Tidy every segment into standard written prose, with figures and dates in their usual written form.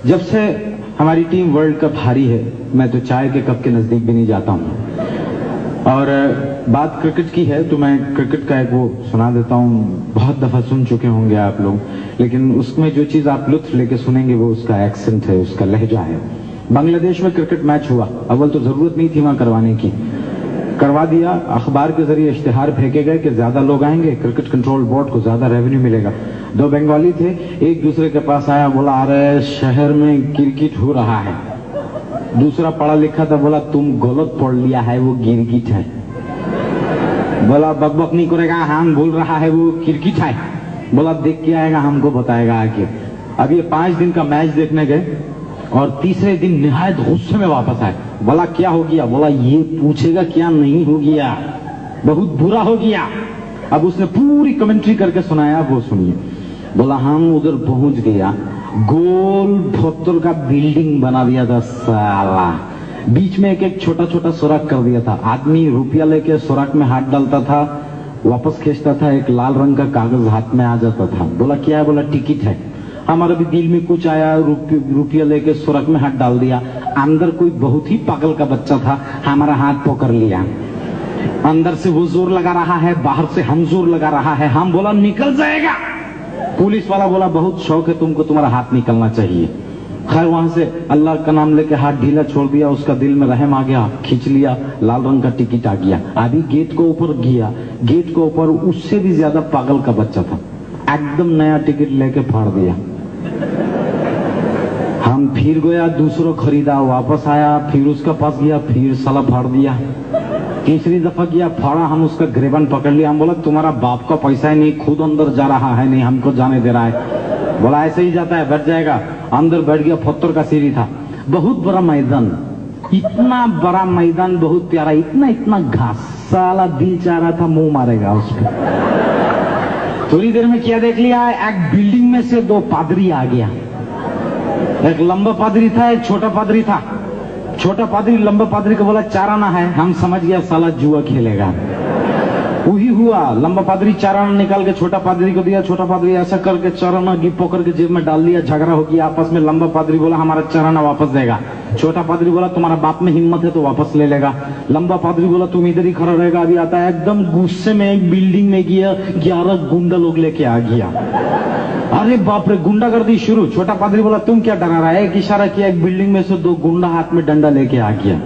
जब से हमारी टीम वर्ल्ड कप हारी है, मैं तो चाय के कप के नजदीक भी नहीं जाता हूँ। और बात क्रिकेट की है तो मैं क्रिकेट का एक वो सुना देता हूँ, बहुत दफा सुन चुके होंगे आप लोग, लेकिन उसमें जो चीज आप लुत्फ लेके सुनेंगे वो उसका एक्सेंट है, उसका लहजा है। बांग्लादेश में क्रिकेट मैच हुआ, अव्वल तो जरूरत नहीं थी वहां करवाने की, करवा दिया। अखबार के जरिए इश्तिहार फेंके गए कि ज्यादा लोग आएंगे, क्रिकेट कंट्रोल बोर्ड को ज्यादा रेवेन्यू मिलेगा। दो बंगाली थे, एक दूसरे के पास आया, बोला अरे शहर में क्रिकेट हो रहा है। दूसरा पढ़ा लिखा था, बोला तुम गलत पढ़ लिया है, वो गिरगिट है। बोला बकबक नहीं करेगा, हम बोल रहा है वो क्रिकेट है। बोला देख के आएगा, हमको बताएगा आके। अब ये 5 दिन का मैच देखने गए और तीसरे दिन निहायत गुस्से में वापस आए। बोला क्या हो गया? बोला ये पूछेगा क्या नहीं हो गया, बहुत बुरा हो गया। अब उसने पूरी कमेंट्री करके सुनाया, वो सुनिए। बोला हम उधर पहुंच गया, गोल पत्थर का बिल्डिंग बना दिया था साला, बीच में एक एक छोटा छोटा सुराख कर दिया था। आदमी रुपया लेके सुराख में हाथ डालता था, वापस खींचता था, एक लाल रंग का कागज हाथ में आ जाता था। बोला क्या है? बोला टिकट है। हमारे भी दिल में कुछ आया, रुपया लेके सुरख में हाथ डाल दिया। अंदर कोई बहुत ही पागल का बच्चा था, हमारा हाथ पकड़ लिया। अंदर से वो जोर लगा रहा है, बाहर से हम जोर लगा रहा है। हम बोला निकल जाएगा। पुलिस वाला बोला बहुत शौक है तुमको, तुम्हारा हाथ निकलना चाहिए। खैर वहां से अल्लाह का नाम लेके हाथ ढीला छोड़ दिया, उसका दिल में रहम आ गया, खींच लिया, लाल रंग का टिकट आ गया। अभी गेट को ऊपर गया, गेट को ऊपर उससे भी ज्यादा पागल का बच्चा था, एकदम नया टिकट लेके फाड़ दिया। हम फिर गया, दूसरा खरीदा, वापस आया, फिर उसका पास गया, फिर साला फाड़ दिया। तीसरी दफा गया, फाड़ा, हम उसका ग्रेबन पकड़ लिया। हम बोला तुम्हारा बाप का पैसा है नहीं, खुद अंदर जा रहा है, नहीं हमको जाने दे रहा है। बोला ऐसे ही जाता है, बैठ जाएगा। अंदर बैठ गया, पत्थर का सीढ़ी था, बहुत बड़ा मैदान, इतना बड़ा मैदान, बहुत प्यारा, इतना इतना घास, साला दिल चाह रहा था मुंह मारेगा उस पर। थोड़ी देर में क्या देख लिया, एक बिल्डिंग में से 2 पादरी आ गया। एक लंबा पादरी था, एक छोटा पादरी था। छोटा पादरी लंबा पादरी को बोला चाराना है। हम समझ गया साला जुआ खेलेगा। वही हुआ, लंबा पादरी चाराना निकाल के छोटा पादरी को दिया। छोटा पादरी ऐसा करके चाराना गिफ्ट पकड़ के जेब में डाल दिया। झगड़ा हो गया आपस में। लंबा पादरी बोला हमारा चाराना वापस देगा। छोटा पादरी बोला तुम्हारा बाप में हिम्मत है तो वापस ले लेगा। लंबा पादरी बोला तुम इधर ही खड़ा रहेगा, अभी आता है। एकदम गुस्से में एक बिल्डिंग में गया, 11 गुंडा लोग लेके आ गया। अरे बाप रे, गुंडागर्दी शुरू। छोटा पादरी बोला तुम क्या डरा रहा है? एक इशारा किया, एक बिल्डिंग में से 2 गुंडा हाथ में डंडा लेके आ गया।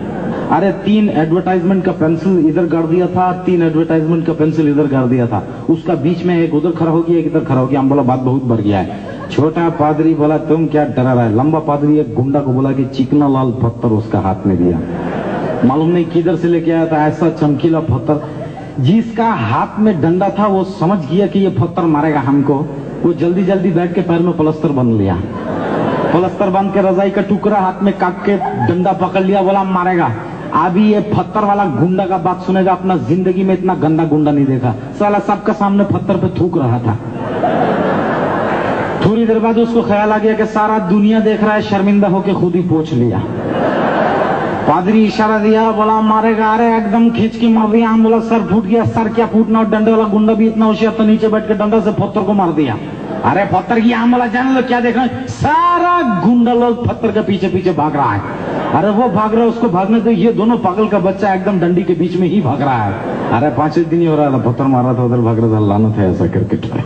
अरे 3 एडवर्टाइजमेंट का पेंसिल इधर गाड़ दिया था, 3 एडवर्टाइजमेंट का पेंसिल इधर गाड़ दिया था। उसका बीच में एक उधर खड़ा हो गया, एक इधर खड़ा हो गया। हम बोला बात बहुत बढ़ गया है। छोटा पादरी बोला तुम क्या डरा रहा है? लंबा पादरी एक गुंडा को बोला कि चिकना लाल पत्थर उसका हाथ में दिया। मालूम नहीं किधर से लेके आया था ऐसा चमकीला पत्थर। जिसका हाथ में डंडा था वो समझ गया कि ये पत्थर मारेगा हमको। वो जल्दी जल्दी बैठ के पैर में प्लास्टर बन लिया। प्लास्टर बांध के रजाई का टुकड़ा हाथ में काट के डंडा पकड़ लिया, बोला मारेगा। अभी ये पत्थर वाला गुंडा का बात सुनेगा, अपना जिंदगी में इतना गंदा गुंडा नहीं देखा। साला सबका सामने पत्थर पे थूक रहा था। थोड़ी देर बाद उसको ख्याल आ गया कि सारा दुनिया देख रहा है, शर्मिंदा होके खुद ही पोंछ लिया। पादरी इशारा दिया, बोला मारेगा। अरे एकदम खींच के मार दिया। हम बोला सर फूट गया। सर क्या फूटना, डंडे वाला गुंडा भी इतना होशियार था, नीचे बैठ के डंडा से पत्थर को मार दिया। अरे पत्थर की, हम बोला जाने लो क्या देख रहे हैं? सारा गुंडा लोग पत्थर के पीछे पीछे भाग रहा है। अरे वो भाग रहा है, उसको भागने दो, ये दोनों पागल का बच्चा एकदम डंडी के बीच में ही भाग रहा है। अरे 5 दिन ही हो रहा था, पत्थर मार रहा था, उधर भाग रहा था। लानत है ऐसा क्रिकेट में।